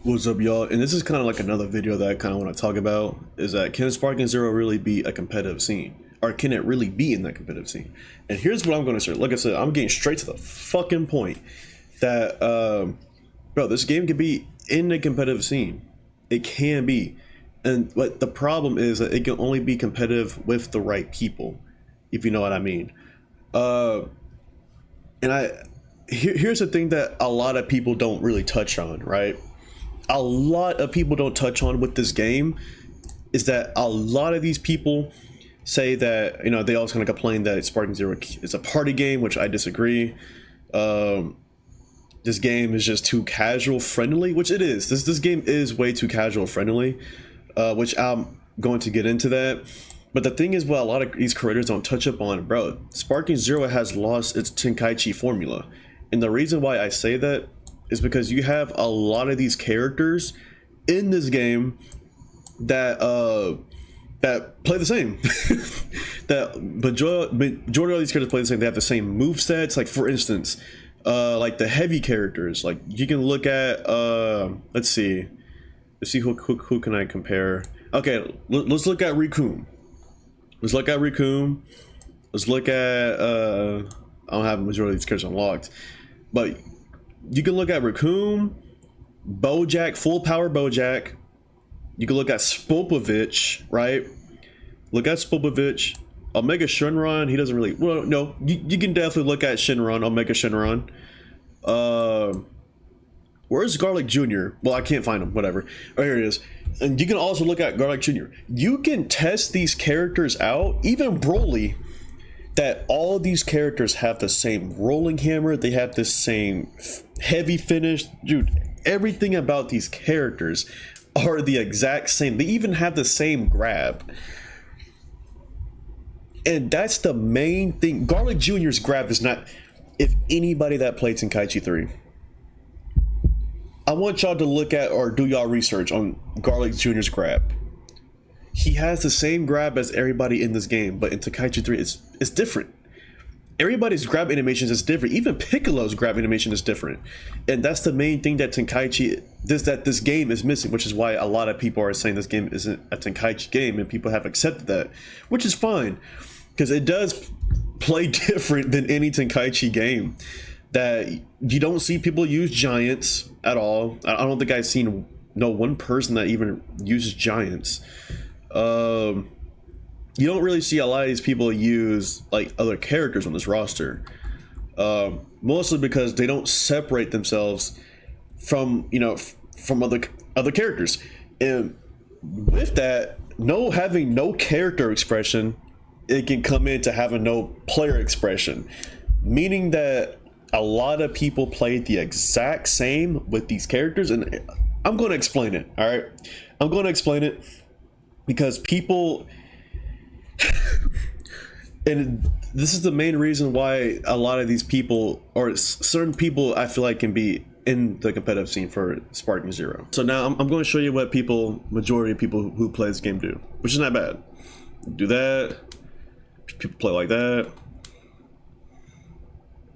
What's up, y'all? And this is kind of like another video that I kind of want to talk about is that can Sparking Zero really be a competitive scene? Or can it really be in that competitive scene? And here's what I'm going to say. Like I said, I'm getting straight to the fucking point that, bro, this game can be in a competitive scene. It can be. But the problem is that it can only be competitive with the right people, if you know what I mean. Here's the thing that a lot of people don't really touch on, right? A lot of people don't touch on with this game is that a lot of these people say that, you know, they always kind of complain that Sparking Zero is a party game, which I disagree. This game is just too casual friendly, which it is. This game is way too casual friendly, which I'm going to get into that. But the thing is, what a lot of these creators don't touch up on, bro, Sparking Zero has lost its Tenkaichi formula. And the reason why I say that is because you have a lot of these characters in this game that play the same. That majority of these characters play the same. They have the same move sets. Like, for instance, like the heavy characters. Like, you can look at let's see who can I compare. Okay, let's look at Riku. Let's look at I don't have a majority of these characters unlocked, but you can look at Raccoon, Bojack, full power Bojack. You can look at Spopovich, right? Look at Spopovich. Omega Shenron, he doesn't really, well, no, you can definitely look at Shenron, Omega Shenron. Where's Garlic Jr.? Well, I can't find him, whatever. Oh, here it is. And you can also look at Garlic Jr. You can test these characters out, even Broly, that all these characters have the same rolling hammer, they have the same heavy finish. Dude, everything about these characters are the exact same. They even have the same grab. And that's the main thing. Garlic Jr.'s grab is not, if anybody that played Tenkaichi 3, I want y'all to look at or do y'all research on Garlic Jr.'s grab. He has the same grab as everybody in this game, but in Tenkaichi 3, it's different. Everybody's grab animations is different. Even Piccolo's grab animation is different. And that's the main thing that this game is missing, which is why a lot of people are saying this game isn't a Tenkaichi game, and people have accepted that, which is fine, because it does play different than any Tenkaichi game. That you don't see people use giants at all. I don't think I've seen one person that even uses giants. You don't really see a lot of these people use like other characters on this roster, mostly because they don't separate themselves from from other characters. And with that, having no character expression, it can come into having no player expression, meaning that a lot of people play the exact same with these characters. And I'm going to explain it. All right, I'm going to explain it. Because people, and this is the main reason why a lot of these people, or certain people, I feel like can be in the competitive scene for Sparking Zero. So now I'm going to show you what majority of people who play this game do, which is not bad. Do that. People play like that.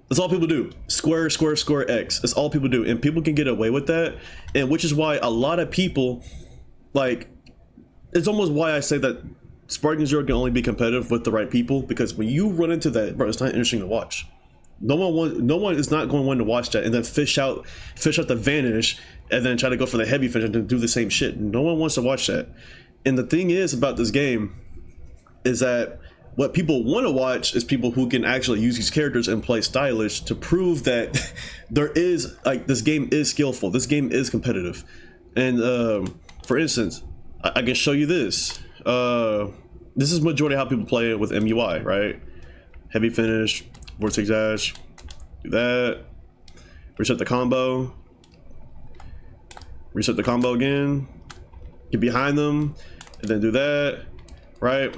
That's all people do. Square, square, square, X. That's all people do. And people can get away with that. And which is why a lot of people, like, it's almost why I say that Sparking Zero can only be competitive with the right people, because when you run into that, bro, it's not interesting to watch. No one is not going to want to watch that and then fish out the vanish and then try to go for the heavy finish and do the same shit. No one wants to watch that. And the thing is about this game is that what people want to watch is people who can actually use these characters and play stylish to prove that there is, like, this game is skillful. This game is competitive. And for instance, I can show you this. This is majority how people play it with MUI, right? Heavy finish, vortex dash, do that. Reset the combo. Reset the combo again. Get behind them, and then do that, right?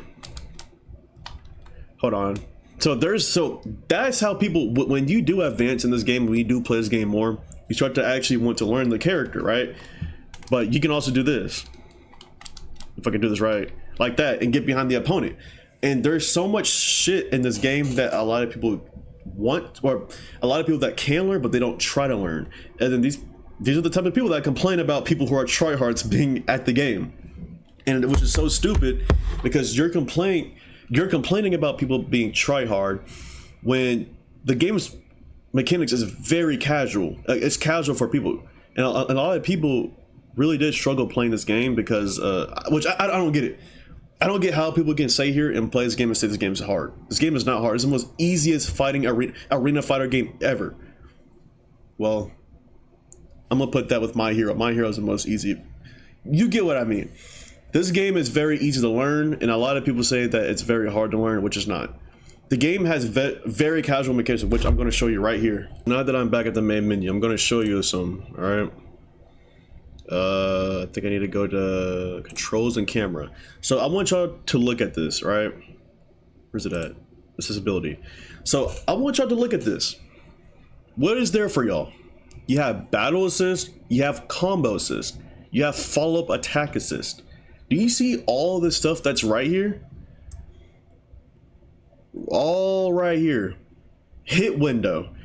Hold on. So that's how people, when you do advance in this game, when you do play this game more, you start to actually want to learn the character, right? But you can also do this. If I can do this right, like that, and get behind the opponent. And there's so much shit in this game that a lot of people want, or a lot of people that can learn, but they don't try to learn. And then These are the type of people that complain about people who are tryhards being at the game, and which is so stupid because you're complaining about people being tryhard when the game's mechanics is very casual. It's casual for people, and a lot of people really did struggle playing this game because, which I don't get it. I don't get how people can say here and play this game and say this game is hard. This game is not hard. It's the most easiest fighting arena fighter game ever. Well, I'm gonna put that with My Hero. My Hero is the most easy. You get what I mean. This game is very easy to learn, and a lot of people say that it's very hard to learn, which is not. The game has very casual mechanics, which I'm going to show you right here. Now that I'm back at the main menu, I'm going to show you some. All right. I think I need to go to controls and camera. So I want y'all to look at this. Right? Where's it at? Accessibility. So I want y'all to look at this. What is there for y'all? You have battle assist, you have combo assist, you have follow-up attack assist. Do you see all this stuff that's right here? All right here. Hit window.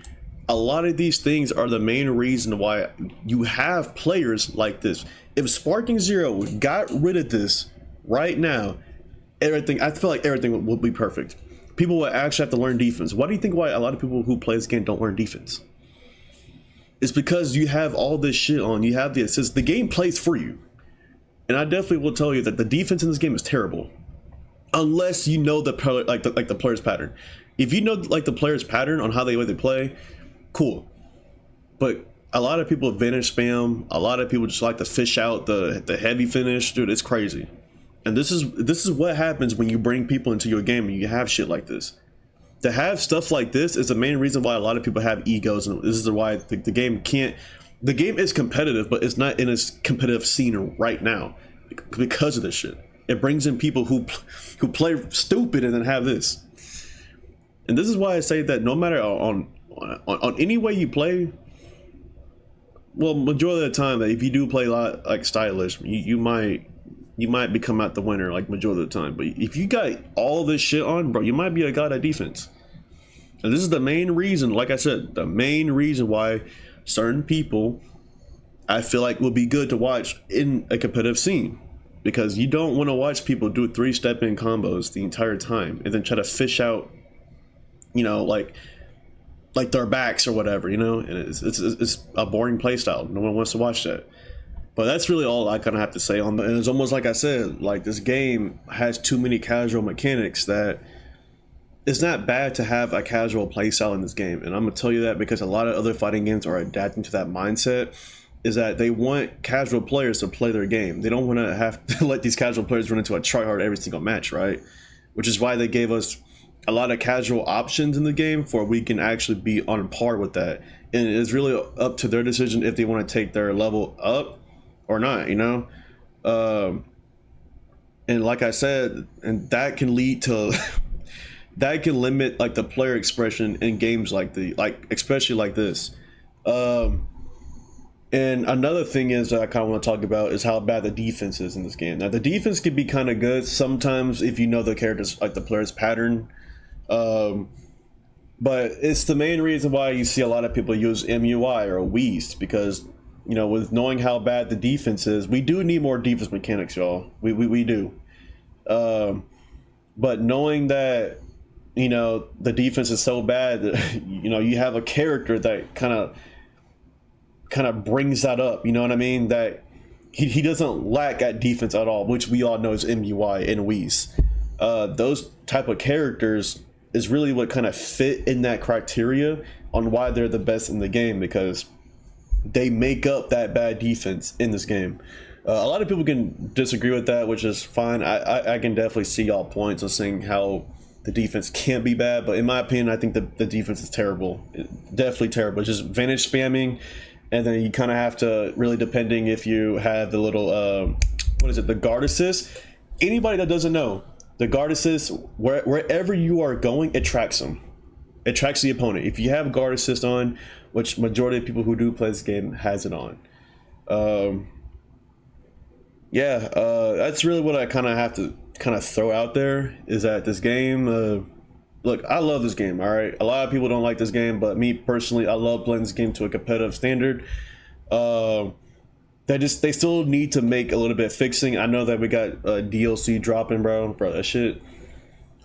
A lot of these things are the main reason why you have players like this. If Sparking Zero got rid of this right now, everything, I feel like everything will be perfect. People will actually have to learn defense. Why do you think why a lot of people who play this game don't learn defense? It's because you have all this shit on. You have the assist. The game plays for you. And I definitely will tell you that the defense in this game is terrible. Unless you know the player's pattern. If you know like the player's pattern on how they play, cool. But a lot of people advantage spam. A lot of people just like to fish out the heavy finish. Dude, it's crazy. And this is what happens when you bring people into your game and you have shit like this. To have stuff like this is the main reason why a lot of people have egos, and this is why the game can't. The game is competitive, but it's not in its competitive scene right now because of this shit. It brings in people who play stupid and then have this. And this is why I say that no matter on any way you play, well, majority of the time that if you do play a lot like stylish, you might become out the winner like majority of the time. But if you got all this shit on, bro, you might be a god at defense. And this is the main reason, like I said, the main reason why certain people I feel like would be good to watch in a competitive scene. Because you don't want to watch people do 3-step-in combos the entire time and then try to fish out, you know, like their backs or whatever, you know, and it's a boring play style. No one wants to watch that. But that's really all I kind of have to say on that. And it's almost like I said, like this game has too many casual mechanics that it's not bad to have a casual play style in this game. And I'm going to tell you that because a lot of other fighting games are adapting to that mindset, is that they want casual players to play their game. They don't want to have to let these casual players run into a tryhard every single match, right? Which is why they gave us a lot of casual options in the game for we can actually be on par with that. And it's really up to their decision if they want to take their level up or not, you know? And like I said, and that can lead to that can limit like the player expression in games like especially like this. And another thing is that I kind of want to talk about is how bad the defense is in this game. Now the defense can be kind of good sometimes if you know the characters, like the player's pattern. But it's the main reason why you see a lot of people use MUI or Weast, because, you know, with knowing how bad the defense is, we do need more defense mechanics, y'all. We do. But knowing that, you know, the defense is so bad that, you know, you have a character that kind of brings that up, you know what I mean? That he doesn't lack at defense at all, which we all know is MUI and Whis. Those type of characters is really what kind of fit in that criteria on why they're the best in the game, because they make up that bad defense in this game. A lot of people can disagree with that, which is fine. I can definitely see y'all points of saying how the defense can't be bad, but in my opinion, I think the defense is terrible. Definitely terrible. It's just vantage spamming, and then you kind of have to, really depending if you have the little, what is it, the guard assist. Anybody that doesn't know, the guard assist, wherever you are going, it tracks them. It tracks the opponent. If you have guard assist on, which majority of people who do play this game has it on. That's really what I kind of have to kind of throw out there, is that this game, look, I love this game, all right? A lot of people don't like this game, but me personally, I love playing this game to a competitive standard. Um, they still need to make a little bit of fixing. I know that we got DLC dropping, bro. That shit.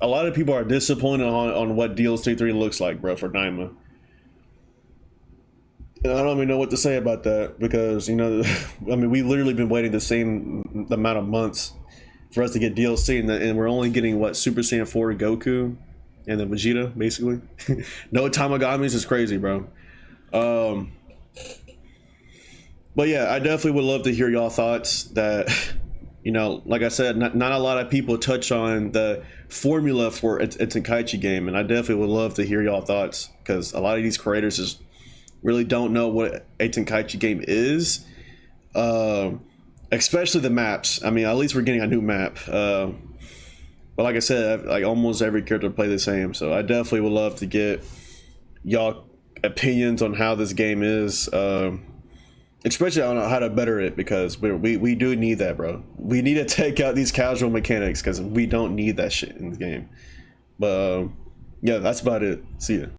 A lot of people are disappointed on what DLC 3 looks like, bro, for Naima. And I don't even know what to say about that because I mean, we literally been waiting the same amount of months for us to get DLC, and we're only getting what, Super Saiyan 4 Goku, and then Vegeta, basically. No Tamagamis is crazy, bro. Um, but yeah, I definitely would love to hear y'all thoughts. That like I said, not a lot of people touch on the formula for a Tenkaichi game, and I definitely would love to hear y'all thoughts because a lot of these creators just really don't know what a Tenkaichi game is. Especially the maps. I mean, at least we're getting a new map. But like I said, like almost every character play the same. So I definitely would love to get y'all opinions on how this game is. Especially on how to better it, because we do need that, bro. We need to take out these casual mechanics because we don't need that shit in the game. But yeah, that's about it. See ya.